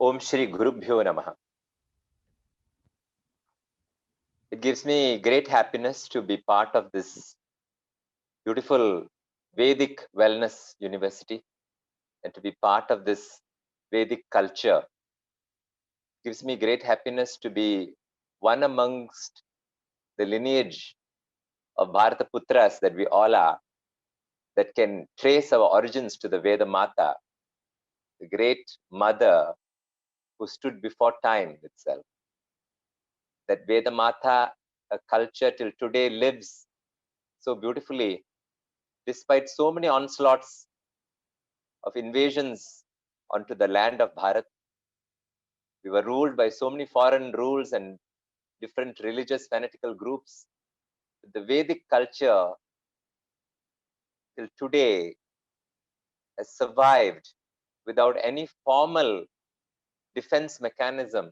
Om Shri Gurubhyo Namaha. It gives me great happiness to be part of this beautiful Vedic Wellness University and to be part of this Vedic culture. It gives me great happiness to be one amongst the lineage of Bharataputras that we all are, that can trace our origins to the Veda Mata, the great mother who stood before time itself. That Veda Mata culture till today lives so beautifully, despite so many onslaughts of invasions onto the land of Bharat. We were ruled by so many foreign rules and different religious fanatical groups. The Vedic culture till today has survived without any formal defense mechanism,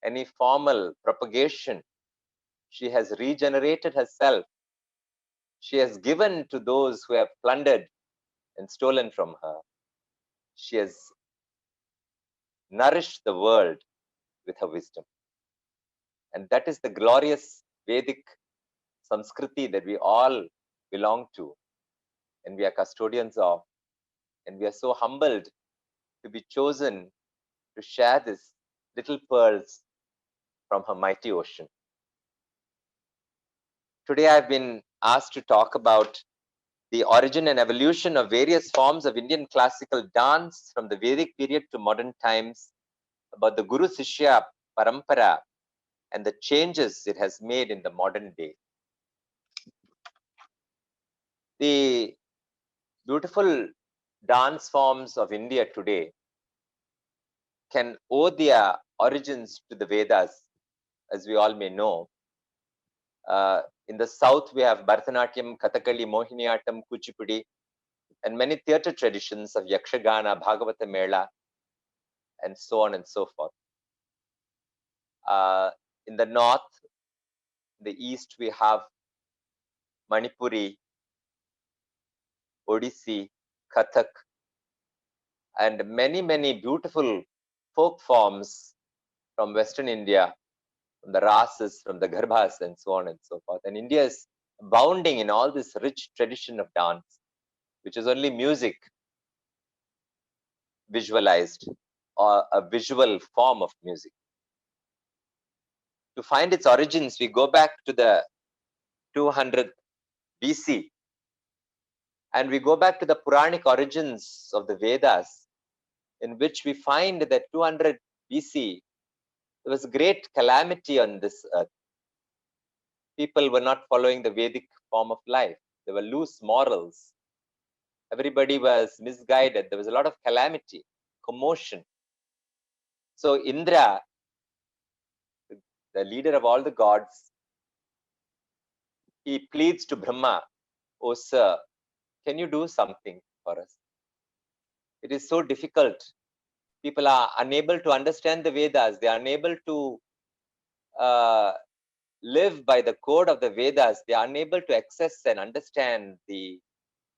any formal propagation. She has regenerated herself. She has given to those who have plundered and stolen from her. She has nourished the world with her wisdom. And that is the glorious Vedic Samskriti that we all belong to and we are custodians of. And we are so humbled to be chosen to share this little pearls from her mighty ocean. Today I've been asked to talk about the origin and evolution of various forms of Indian classical dance from the Vedic period to modern times, about the Guru Sishya Parampara and the changes it has made in the modern day. The beautiful dance forms of India today can owe their origins to the Vedas, as we all may know. In the south, we have Bharatanatyam, Kathakali, Mohiniyattam, Kuchipudi, and many theatre traditions of Yakshagana, Bhagavata Mela, and so on and so forth. In the north, the east, we have Manipuri, Odissi, Kathak, and many beautiful folk forms from Western India, from the Rasas, from the Garbhas, and so on and so forth. And India is abounding in all this rich tradition of dance, which is only music visualized, or a visual form of music. To find its origins, we go back to the 200 BC, and we go back to the Puranic origins of the Vedas, in which we find that 200 BC, there was a great calamity on this earth. People were not following the Vedic form of life. There were loose morals. Everybody was misguided. There was a lot of calamity, commotion. So Indra, the leader of all the gods, he pleads to Brahma, "Oh sir, can you do something for us? It is so difficult. People are unable to understand the Vedas. They are unable to live by the code of the Vedas. They are unable to access and understand the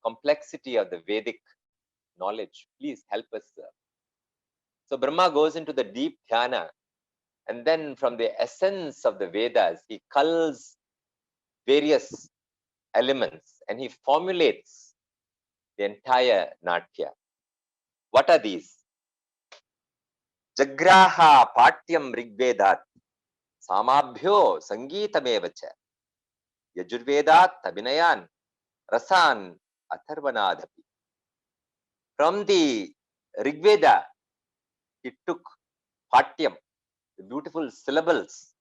complexity of the Vedic knowledge. Please help us, sir." So Brahma goes into the deep dhyana, and then from the essence of the Vedas, he culls various elements and he formulates the entire Natya. What are these? Jagraha Patyam Rigvedat Samabhyo Sangeetamevacha Yajurvedat Abhinayan Rasan Atharvanadhapi. From the Rigveda, he took Patyam, the beautiful syllables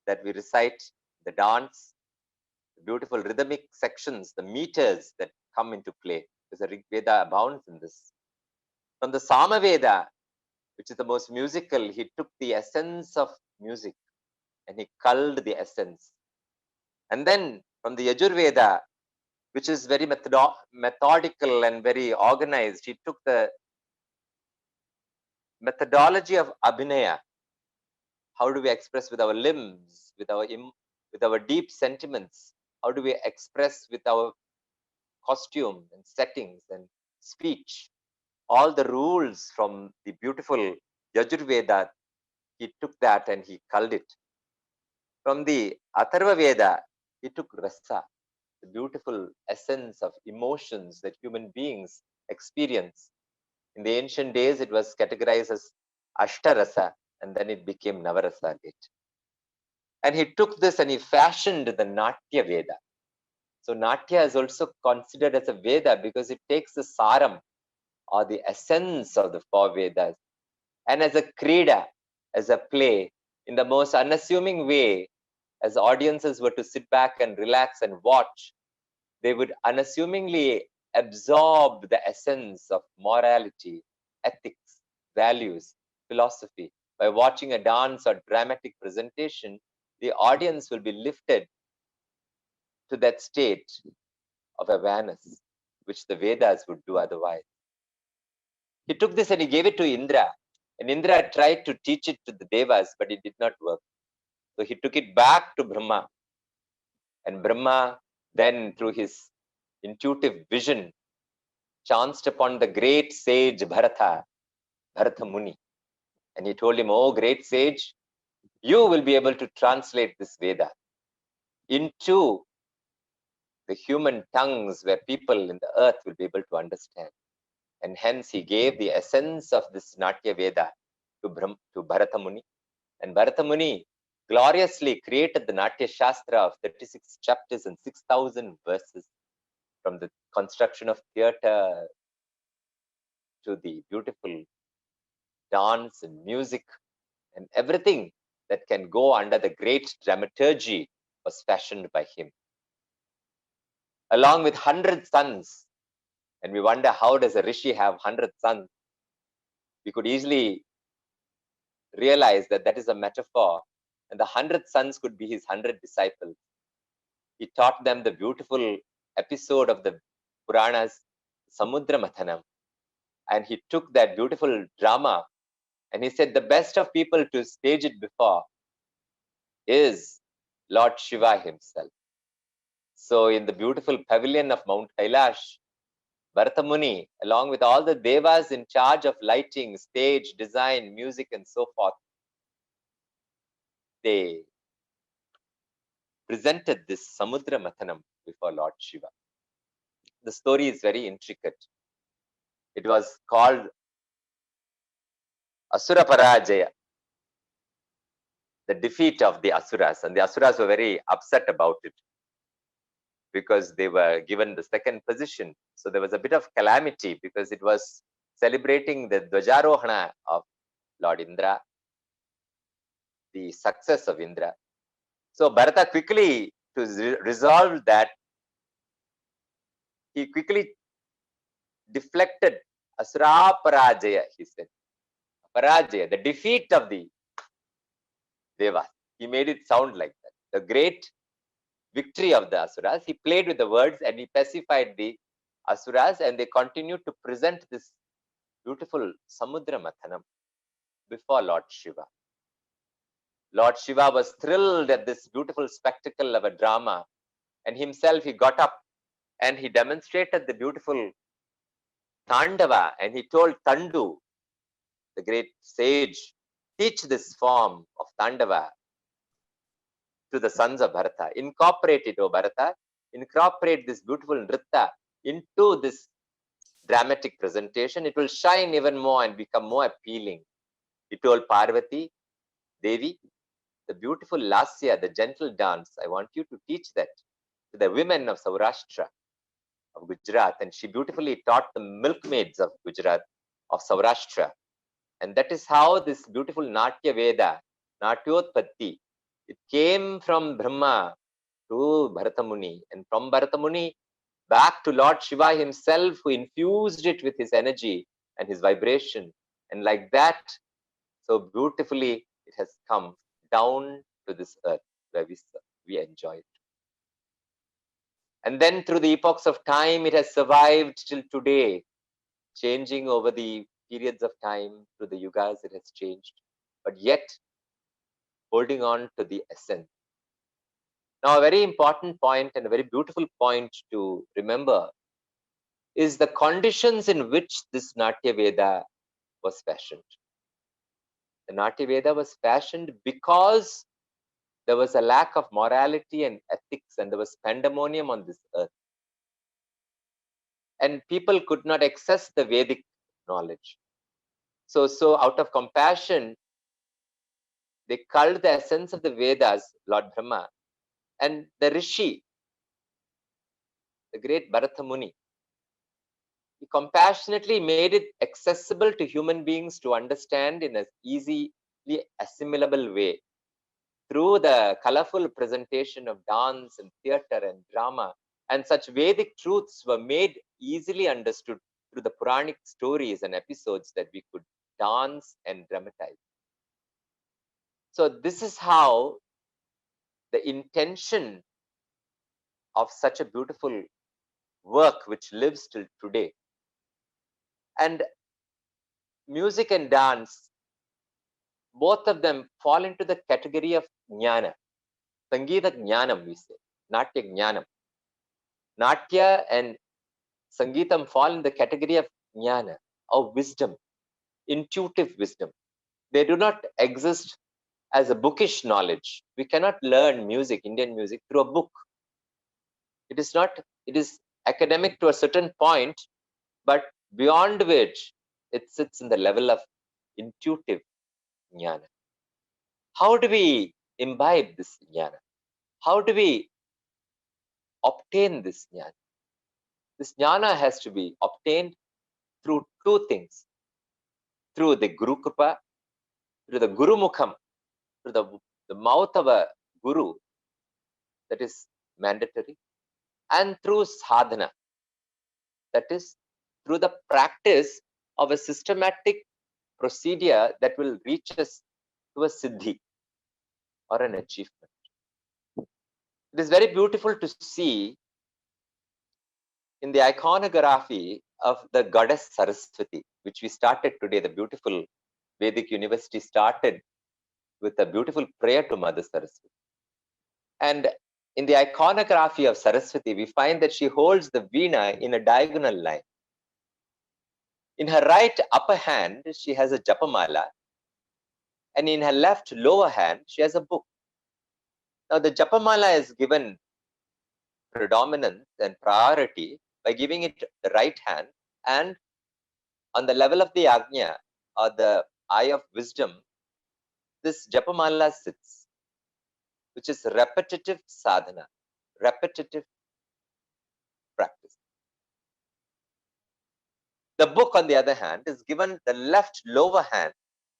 that we recite, the dance, the beautiful rhythmic sections, the meters that come into play, because the Rigveda abounds in this. From the Samaveda, which is the most musical, he took the essence of music and he culled the essence. And then from the Yajurveda, which is very methodical and very organized, he took the methodology of Abhinaya. How do we express with our limbs, with our deep sentiments? How do we express with our costume and settings and speech? All the rules from the beautiful Yajurveda, he took that and he culled it. From the Atharva Veda, he took rasa, the beautiful essence of emotions that human beings experience. In the ancient days, it was categorized as Ashtarasa, and then it became Navarasa later. And he took this and he fashioned the Natya Veda. So Natya is also considered as a Veda because it takes the saram or the essence of the four Vedas, and as a krida, as a play, in the most unassuming way, as audiences were to sit back and relax and watch, they would unassumingly absorb the essence of morality, ethics, values, philosophy. By watching a dance or dramatic presentation, the audience will be lifted to that state of awareness, which the Vedas would do otherwise. He took this and he gave it to Indra. And Indra tried to teach it to the Devas, but it did not work. So he took it back to Brahma. And Brahma, then through his intuitive vision, chanced upon the great sage Bharata, Bharata Muni. And he told him, "Oh, great sage, you will be able to translate this Veda into the human tongues where people in the earth will be able to understand." And hence he gave the essence of this Natya Veda to Bharata Muni. And Bharata Muni gloriously created the Natya Shastra of 36 chapters and 6,000 verses, from the construction of theatre to the beautiful dance and music and everything that can go under the great dramaturgy was fashioned by him, along with 100 sons. And we wonder, how does a rishi have 100 sons? We could easily realize that that is a metaphor, and the 100 sons could be his 100 disciples. He taught them the beautiful episode of the Puranas, Samudra Mathanam, and he took that beautiful drama and he said the best of people to stage it before is Lord Shiva himself. So in the beautiful pavilion of Mount Kailash, Bharata Muni, along with all the devas in charge of lighting, stage, design, music, and so forth, they presented this Samudra Mathanam before Lord Shiva. The story is very intricate. It was called Asura Parajaya, the defeat of the Asuras, and the Asuras were very upset about it because they were given the second position. So there was a bit of calamity because it was celebrating the Dwajarohana of Lord Indra, the success of Indra. So Bharata quickly, to resolve that, he quickly deflected Asura Parajaya, he said. Parajaya, the defeat of the Devas. He made it sound like that. The great victory of the Asuras. He played with the words and he pacified the Asuras, and they continued to present this beautiful Samudra Mathanam before Lord Shiva. Lord Shiva was thrilled at this beautiful spectacle of a drama, and himself he got up and he demonstrated the beautiful Tandava, and he told Tandu, the great sage, teach this form of Tandava to the sons of Bharata. Incorporate it, O Bharata. Incorporate this beautiful Nritta into this dramatic presentation. It will shine even more and become more appealing. He told Parvati, Devi, the beautiful Lasya, the gentle dance, I want you to teach that to the women of Saurashtra, of Gujarat. And she beautifully taught the milkmaids of Gujarat, of Saurashtra. And that is how this beautiful Natya Veda, Natyotpatti, it came from Brahma to Bharata Muni, and from Bharata Muni back to Lord Shiva himself, who infused it with his energy and his vibration. And like that, so beautifully, it has come down to this earth where we enjoy it. And then through the epochs of time, it has survived till today, changing over the periods of time. Through the yugas, it has changed, but yet holding on to the essence. Now, a very important point and a very beautiful point to remember is the conditions in which this Natya Veda was fashioned. The Natya Veda was fashioned because there was a lack of morality and ethics, and there was pandemonium on this earth. And people could not access the Vedic knowledge. So out of compassion, they culled the essence of the Vedas, Lord Brahma, and the Rishi, the great Bharata Muni, he compassionately made it accessible to human beings to understand in an easily assimilable way through the colorful presentation of dance and theater and drama. And such Vedic truths were made easily understood through the Puranic stories and episodes that we could dance and dramatize. So this is how the intention of such a beautiful work which lives till today. And music and dance, both of them fall into the category of jnana. Sangeeta jnanam, we say. Natya jnanam. Natya and Sangeetam fall in the category of jnana, of wisdom, intuitive wisdom. They do not exist as a bookish knowledge. We cannot learn music, Indian music, through a book. It is not, it is academic to a certain point, but beyond which it sits in the level of intuitive jnana. How do we imbibe this jnana? How do we obtain this jnana? This jnana has to be obtained through two things: through the Guru Kripa, through the Guru Mukham, through the mouth of a Guru, that is mandatory, and through sadhana, that is through the practice of a systematic procedure that will reach us to a siddhi or an achievement. It is very beautiful to see in the iconography of the goddess Saraswati, which we started today. The beautiful Vedic University started with a beautiful prayer to Mother Saraswati. And in the iconography of Saraswati, we find that she holds the veena in a diagonal line. In her right upper hand, she has a japamala, and in her left lower hand, she has a book. Now, the japamala is given predominance and priority by giving it the right hand, and on the level of the Agnya, or the eye of wisdom, this japamala sits, which is repetitive sadhana, repetitive practice. The book, on the other hand, is given the left lower hand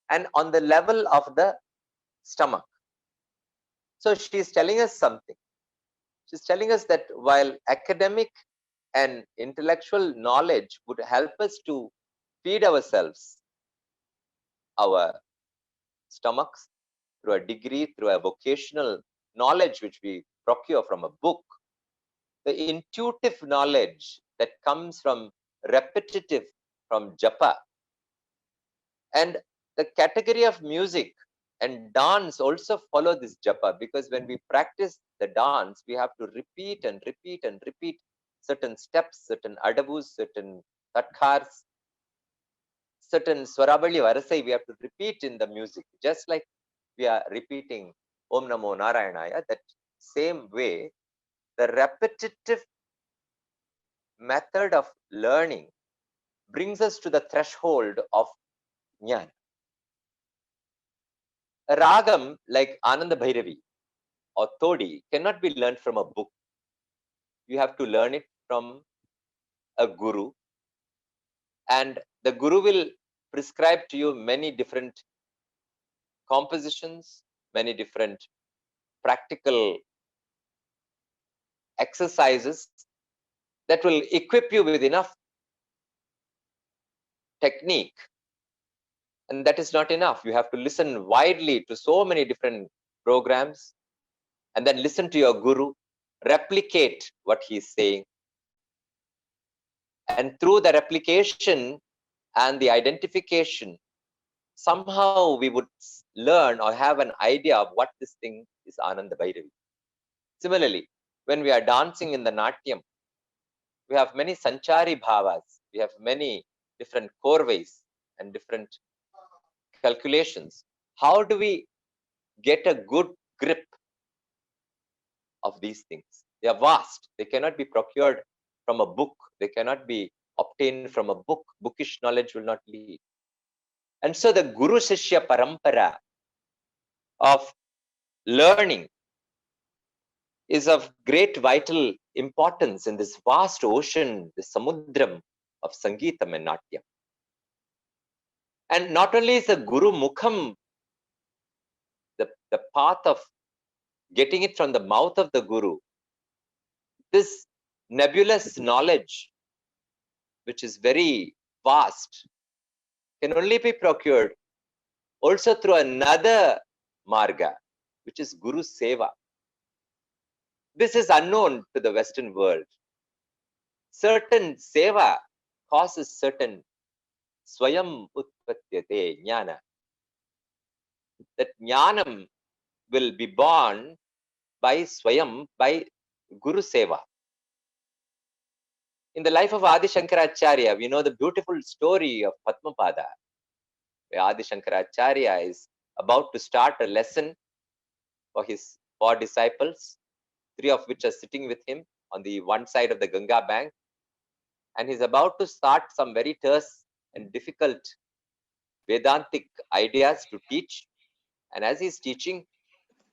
and on the level of the stomach. So she is telling us something. She's telling us that while academic and intellectual knowledge would help us to feed ourselves, our stomachs, through a degree, through a vocational knowledge which we procure from a book, the intuitive knowledge that comes from repetitive, from japa, and the category of music and dance also follow this japa, because when we practice the dance, we have to repeat and repeat and repeat certain steps, certain adavus, certain tatkars, certain swarabali varasai we have to repeat in the music, just like we are repeating Om Namo Narayanaya. That same way, the repetitive method of learning brings us to the threshold of jnana. A ragam like Ananda Bhairavi or Todi cannot be learned from a book. You have to learn it from a guru, and the guru will prescribe to you many different compositions, many different practical exercises that will equip you with enough technique. And that is not enough. You have to listen widely to so many different programs, and then listen to your guru, replicate what he is saying. And through the replication and the identification, somehow we would learn or have an idea of what this thing is Ananda Bhairavi. Similarly, when we are dancing in the Natyam, we have many Sanchari Bhavas, we have many different korvais and different calculations. How do we get a good grip of these things? They are vast. They cannot be procured from a book. They cannot be obtained from a book. Bookish knowledge will not lead. And so the Guru Sishya Parampara of learning is of great vital importance in this vast ocean, the Samudram of Sangeetam and Natyam. And not only is the Guru Mukham the path of getting it from the mouth of the Guru, this nebulous knowledge, which is very vast, can only be procured also through another marga, which is Guru Seva. This is unknown to the Western world. Certain seva causes certain swayam utpatyate jnana. That jnanam will be born by swayam, by Guru Seva. In the life of Adi Shankaracharya, we know the beautiful story of Padmapada, where Adi Shankaracharya is about to start a lesson for his 4 disciples, 3 of which are sitting with him on the one side of the Ganga bank. And he's about to start some very terse and difficult Vedantic ideas to teach. And as he's teaching,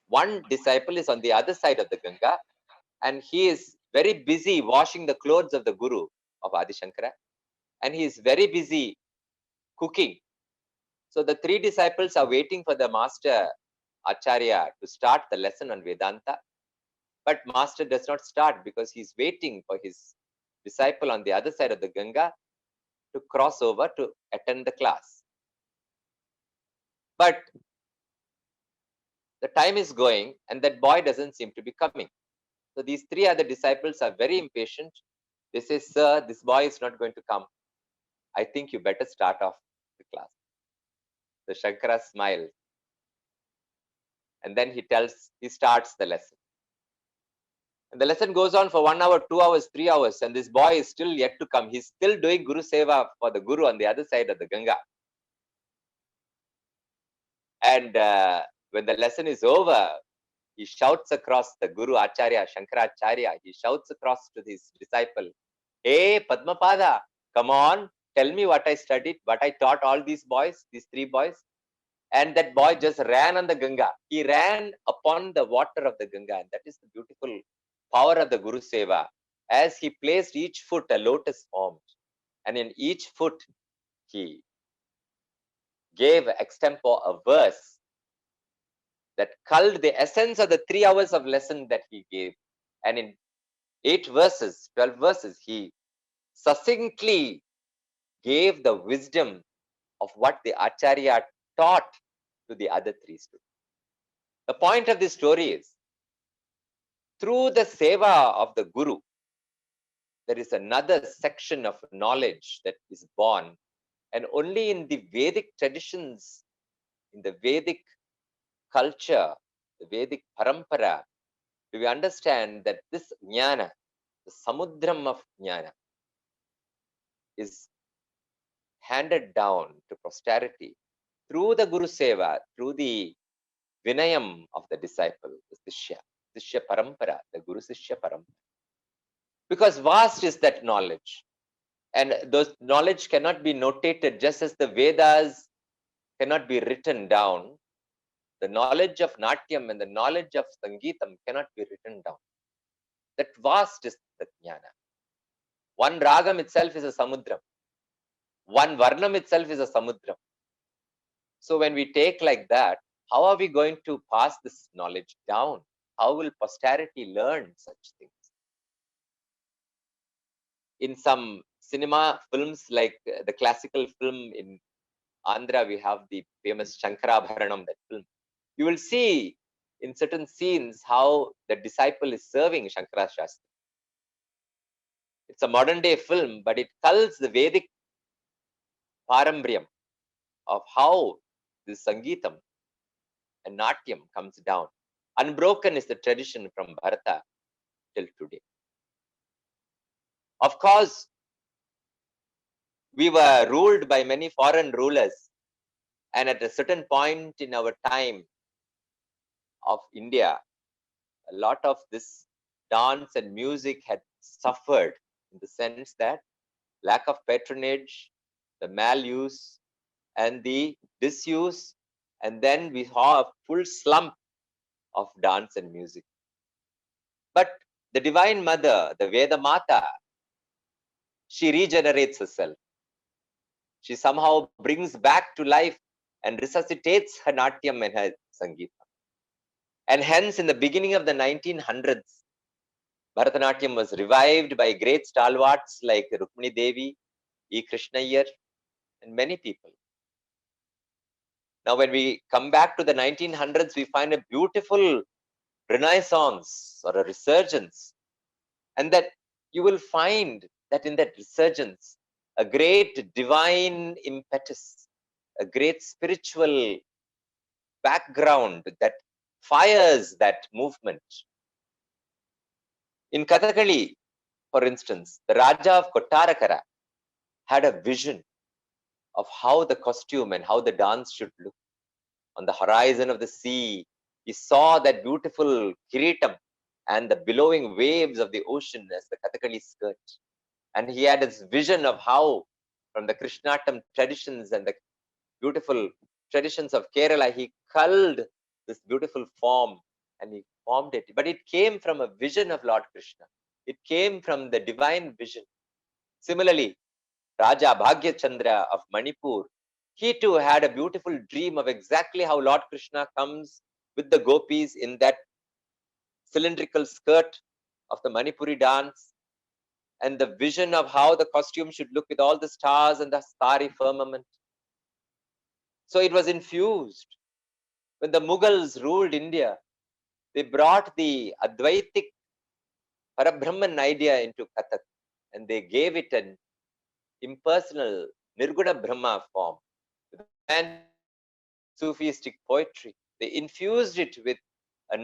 one disciple is on the other side of the Ganga, and he is very busy washing the clothes of the Guru of Adi Shankara, and he is very busy cooking. So the 3 disciples are waiting for the master Acharya to start the lesson on Vedanta, but master does not start because he's waiting for his disciple on the other side of the Ganga to cross over to attend the class. But the time is going and that boy doesn't seem to be coming. So these 3 other disciples are very impatient. They say, "Sir, this boy is not going to come. I think you better start off the class." So Shankara smiles, and then he starts the lesson. And the lesson goes on for 1 hour, 2 hours, 3 hours, and this boy is still yet to come. He's still doing Guru Seva for the Guru on the other side of the Ganga. And when the lesson is over, he shouts across the Guru Acharya, Shankaracharya, he shouts across to his disciple, "Hey, Padmapada, come on, tell me what I studied, what I taught all these boys, these 3 boys." And that boy just ran on the Ganga. He ran upon the water of the Ganga. And that is the beautiful power of the Guru Seva. As he placed each foot, a lotus formed. And in each foot, he gave extempore a verse that culled the essence of the 3 hours of lesson that he gave. And in 8 verses, 12 verses, he succinctly gave the wisdom of what the Acharya taught to the other 3 students. The point of this story is, through the seva of the Guru, there is another section of knowledge that is born. And only in the Vedic traditions, in the Vedic culture, the Vedic parampara, do we understand that this jnana, the samudram of jnana, is handed down to posterity through the Guru Seva, through the Vinayam of the disciple, the Sishya Parampara, the Guru Sishya Parampara. Because vast is that knowledge. And those knowledge cannot be notated, just as the Vedas cannot be written down. The knowledge of Natyam and the knowledge of Sangeetam cannot be written down. That vast is the jnana. One ragam itself is a samudram. One varnam itself is a samudram. So when we take like that, how are we going to pass this knowledge down? How will posterity learn such things? In some cinema films, like the classical film in Andhra, we have the famous Shankarabharanam, that film. You will see in certain scenes how the disciple is serving Shankara Shastri. It's a modern day film, but it culls the Vedic parambriam of how this Sangeetam and Natyam comes down. Unbroken is the tradition from Bharata till today. Of course, we were ruled by many foreign rulers And at a certain point in our time of India, a lot of this dance and music had suffered in the sense that lack of patronage, the maluse, and the disuse, and then we saw a full slump of dance and music. But the Divine Mother, the Veda Mata, she regenerates herself. She somehow brings back to life and resuscitates her Natyam and her Sangeeta. And hence, in the beginning of the 1900s, Bharatanatyam was revived by great stalwarts like Rukmini Devi, E. Krishnayar, and many people. Now, when we come back to the 1900s, we find a beautiful renaissance or a resurgence. And that you will find that in that resurgence, a great divine impetus, a great spiritual background that fires that movement. In Kathakali, for instance, the Raja of Kottarakara had a vision of how the costume and how the dance should look. On the horizon of the sea, he saw that beautiful kiritam and the billowing waves of the ocean as the Kathakali skirt. And he had his vision of how, from the Krishnatam traditions and the beautiful traditions of Kerala, he culled this beautiful form and he formed it. But it came from a vision of Lord Krishna. It came from the divine vision. Similarly, Raja Bhagya Chandra of Manipur, he too had a beautiful dream of exactly how Lord Krishna comes with the gopis in that cylindrical skirt of the Manipuri dance, and the vision of how the costume should look with all the stars and the starry firmament. So it was infused. When the Mughals ruled India, they brought the Advaitic Parabrahman idea into Kathak and they gave it an impersonal Nirguna Brahma form. And Sufistic poetry, they infused it with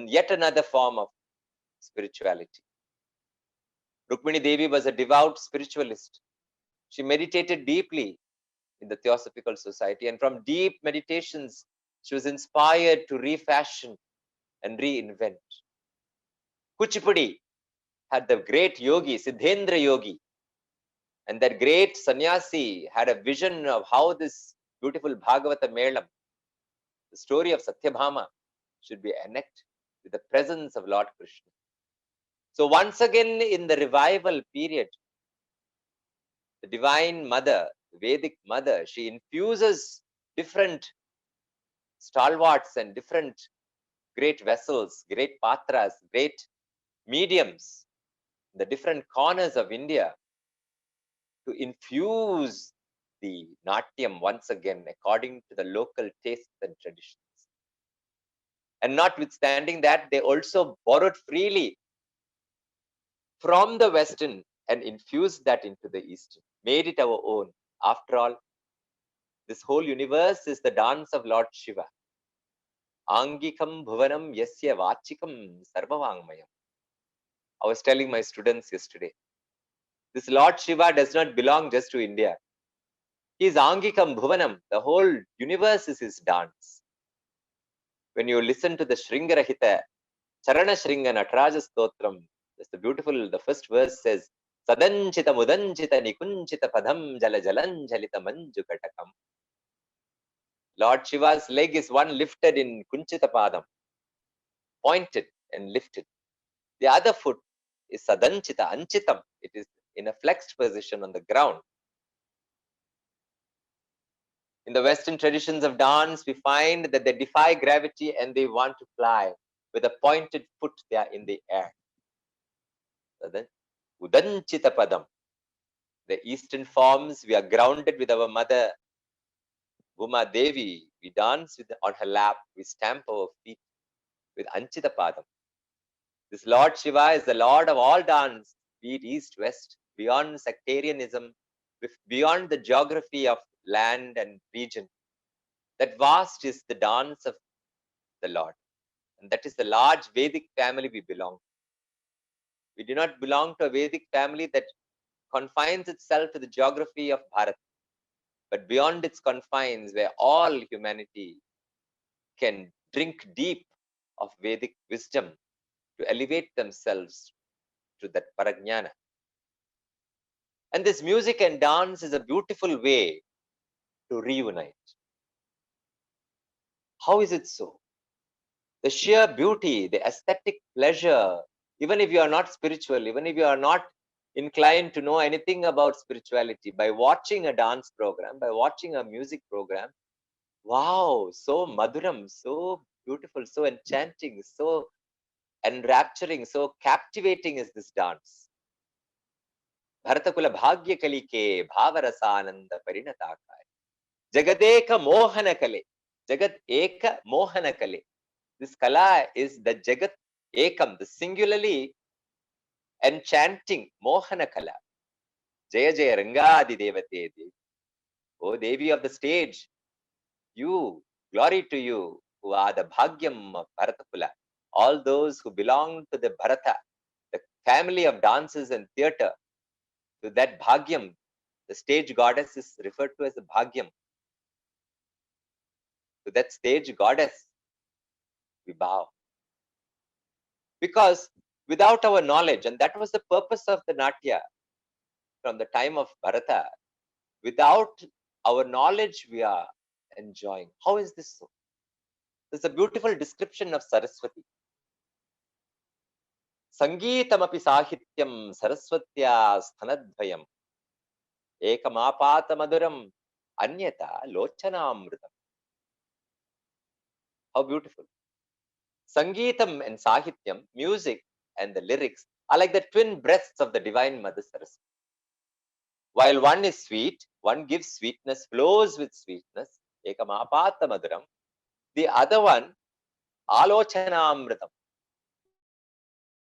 yet another form of spirituality. Rukmini Devi was a devout spiritualist. She meditated deeply in the Theosophical Society, and from deep meditations, she was inspired to refashion and reinvent. Kuchipudi had the great yogi, Siddhendra Yogi, and that great sannyasi had a vision of how this beautiful Bhagavata Melam, the story of Satyabhama, should be enacted with the presence of Lord Krishna. So once again in the revival period, the Divine Mother, the Vedic Mother, she infuses different stalwarts and different great vessels, great patras, great mediums, the different corners of India to infuse the Natyam once again according to the local tastes and traditions. And notwithstanding that, they also borrowed freely from the Western and infused that into the Eastern, made it our own. After all, this whole universe is the dance of Lord Shiva. Angikam bhuvanam yasya vachikam sarvavangmayam. I was telling my students yesterday, this Lord Shiva does not belong just to India. He is Angikam bhuvanam. The whole universe is his dance. When you listen to the Shringarahita, Charana Shringa Nataraja Stotram, that's the beautiful, the first verse says, Sadanchita mudanchita nikunchita padam jala jalanjalita manju katakam. Lord Shiva's leg is one lifted in kunchita padam, pointed and lifted. The other foot is sadanchita, anchitam. It is in a flexed position on the ground. In the Western traditions of dance, we find that they defy gravity and they want to fly. With a pointed foot, they are in the air. Udanchita padam. The Eastern forms, we are grounded with our mother, Bhuma Devi. We dance on her lap. We stamp our feet with Anchita padam. This Lord Shiva is the Lord of all dance, be it East, West, beyond sectarianism, beyond the geography of land and region. That vast is the dance of the Lord. And that is the large Vedic family we belong to. We do not belong to a Vedic family that confines itself to the geography of Bharat. but beyond its confines, where all humanity can drink deep of Vedic wisdom to elevate themselves to that Parajnana. And this music and dance is a beautiful way to reunite. How is it so? The sheer beauty, the aesthetic pleasure, even if you are not spiritual, even if you are not inclined to know anything about spirituality, by watching a dance program, by watching a music program, wow, so madhuram, so beautiful, so enchanting, so enrapturing, so captivating is this dance. Bharatakula bhagya kalike bhavarasananda parinatakaya. Jagadeka mohana kale. Jagat eka mohana kale. This kala is the Jagat Ekam, the singularly enchanting Mohana Kala. Jaya Jaya Rangadi Devate Devi. O Devi of the stage, you, glory to you, who are the Bhagyam of Bharatakula. All those who belong to the Bharata, the family of dances and theatre, to that Bhagyam, the stage goddess is referred to as the Bhagyam. To that stage goddess, we bow. Because without our knowledge, and that was the purpose of the Natya from the time of Bharata, without our knowledge, we are enjoying. How is this so? There's a beautiful description of Saraswati. Sangeetamapi sahityam saraswatya sthanadvayam ekamapata maduram anyata lochanamrutam. How beautiful. Sangeetam and sahityam, music and the lyrics, are like the twin breasts of the Divine Mother Saraswati. While one is sweet, one gives sweetness, flows with sweetness, ekamapata maduram. The other one, alochanamrutam.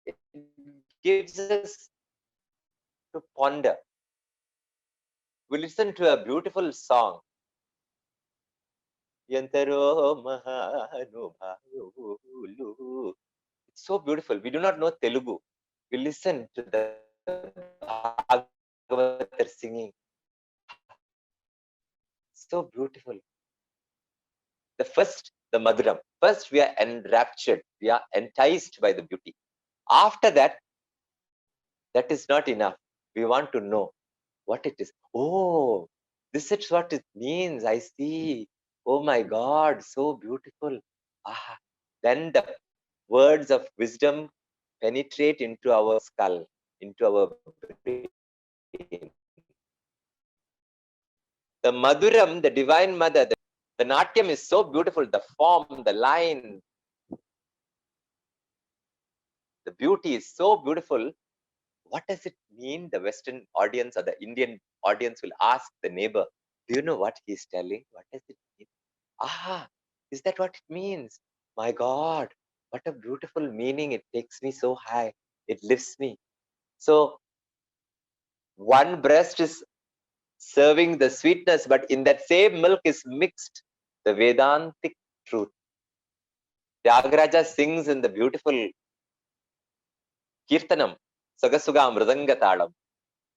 It gives us to ponder. We listen to a beautiful song. Yantaro mahanubhavulu. It's so beautiful. We do not know Telugu. We listen to the Bhagavatar singing. So beautiful. The Madhuram. First, we are enraptured. We are enticed by the beauty. After that, that is not enough. We want to know what it is. Oh, this is what it means. I see. Oh my God, so beautiful. Ah, then the words of wisdom penetrate into our skull, into our brain. The Madhuram, the Divine Mother, the Natyam is so beautiful. The form, the line, the beauty is so beautiful. What does it mean? The Western audience or the Indian audience will ask the neighbor, do you know what he's telling? What does it mean? Ah, is that what it means? My God, what a beautiful meaning. It takes me so high. It lifts me. So one breast is serving the sweetness, but in that same milk is mixed the Vedantic truth. Tyagaraja sings in the beautiful Kirtanam, Sagasuga Mridangatalam.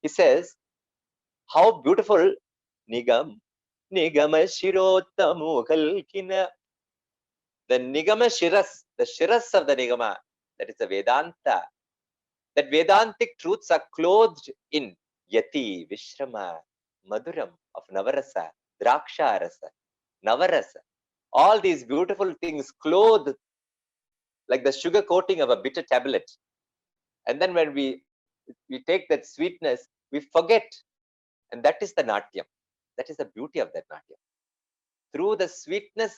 He says, how beautiful Nigam, Nigama Shirottamu Kalkina. The Nigama Shiras, the Shiras of the Nigama, that is the Vedanta. That Vedantic truths are clothed in Yati, Vishrama, Madhuram of Navarasa, Draksha Rasa, Navarasa. All these beautiful things clothed like the sugar coating of a bitter tablet. And then when we take that sweetness, we forget. And that is the Natyam. That is the beauty of that Natyam. Through the sweetness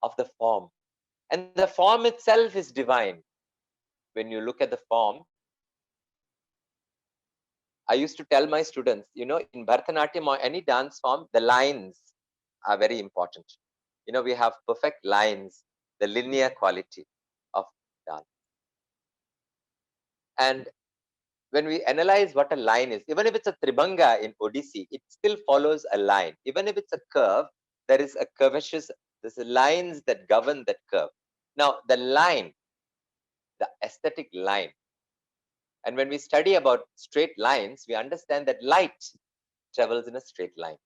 of the form. And the form itself is divine. When you look at the form, I used to tell my students, in Bharatanatyam or any dance form, the lines are very important. We have perfect lines, the linear quality of dance. And when we analyze what a line is, even if it's a tribhanga in Odissi, it still follows a line. Even if it's a curve, there is a curvature, there's lines that govern that curve. Now, the line, the aesthetic line, and when we study about straight lines, we understand that light travels in a straight line.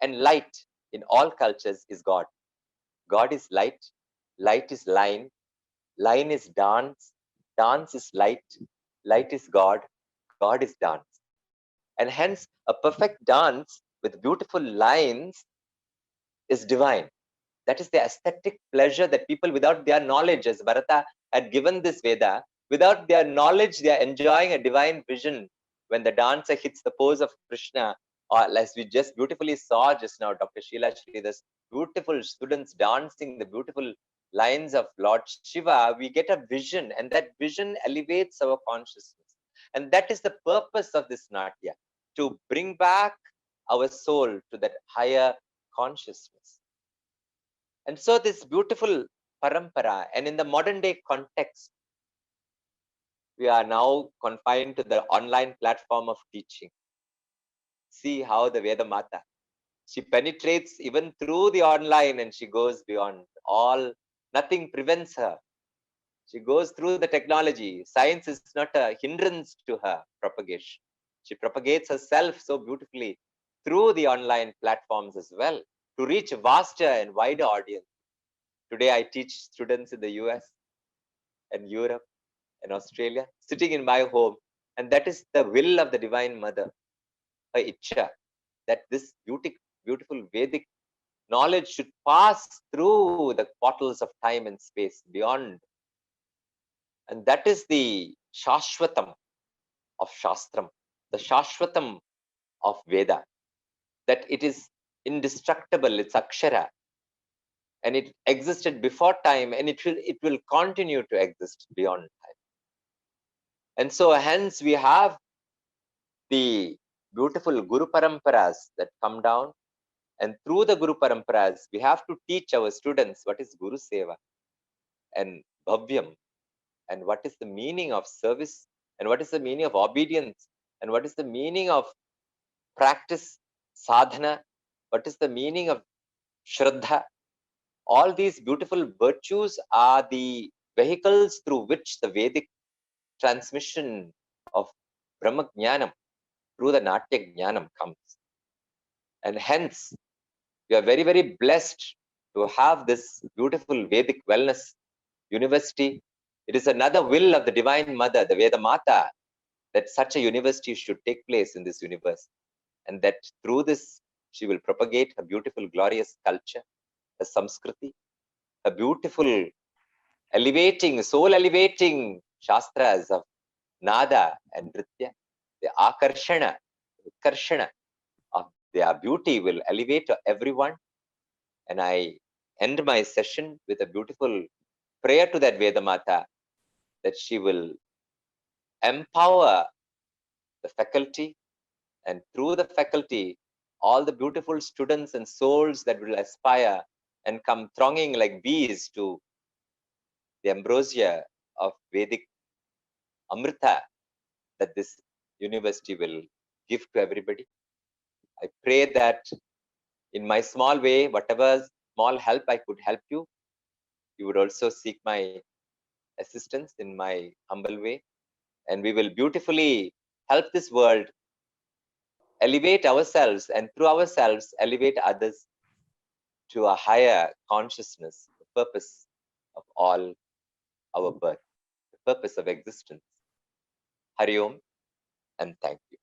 And light in all cultures is God. God is light. Light is line. Line is dance. Dance is light. Light is God. God is dance. And hence, a perfect dance with beautiful lines is divine. That is the aesthetic pleasure that people, without their knowledge, as Bharata had given this Veda, without their knowledge, they are enjoying a divine vision when the dancer hits the pose of Krishna, or as we just beautifully saw just now, Dr. Sheila Sridhar's beautiful students dancing the beautiful lines of Lord Shiva, we get a vision, and that vision elevates our consciousness. And that is the purpose of this Natya, to bring back our soul to that higher consciousness. And so this beautiful parampara, and in the modern day context, we are now confined to the online platform of teaching. See how the Veda Mata, she penetrates even through the online and she goes beyond all, nothing prevents her. She goes through the technology. Science is not a hindrance to her propagation. She propagates herself so beautifully through the online platforms as well to reach a vaster and wider audience. Today, I teach students in the US and Europe and Australia, sitting in my home. And that is the will of the Divine Mother, her Icha, that this beautiful Vedic knowledge should pass through the portals of time and space beyond. And that is the Shashwatam of Shastram, the Shashwatam of Veda, that it is indestructible, it's Akshara, and it existed before time, and it will continue to exist beyond time. And so hence we have the beautiful Guru Paramparas that come down, and through the Guru Paramparas we have to teach our students what is Guru Seva and Bhavyam, and what is the meaning of service, and what is the meaning of obedience, and what is the meaning of practice, sadhana, what is the meaning of Shraddha. All these beautiful virtues are the vehicles through which the Vedic transmission of Brahma Jnanam through the Natya Jnanam comes. And hence, we are very, very blessed to have this beautiful Vedic Wellness University. It is another will of the Divine Mother, the Veda Mata, that such a university should take place in this universe. And that through this, she will propagate her beautiful, glorious culture, her Samskriti, her beautiful, elevating, soul elevating Shastras of Nada and Nritya, the Akarshana, Utkarshana of their beauty will elevate everyone. And I end my session with a beautiful prayer to that Veda Mata, that she will empower the faculty, and through the faculty, all the beautiful students and souls that will aspire and come thronging like bees to the ambrosia of Vedic Amrita that this university will give to everybody. I pray that in my small way, whatever small help I could help you, you would also seek my assistance in my humble way. And we will beautifully help this world elevate ourselves, and through ourselves, elevate others to a higher consciousness, the purpose of all our birth, the purpose of existence. Hari Om, and thank you.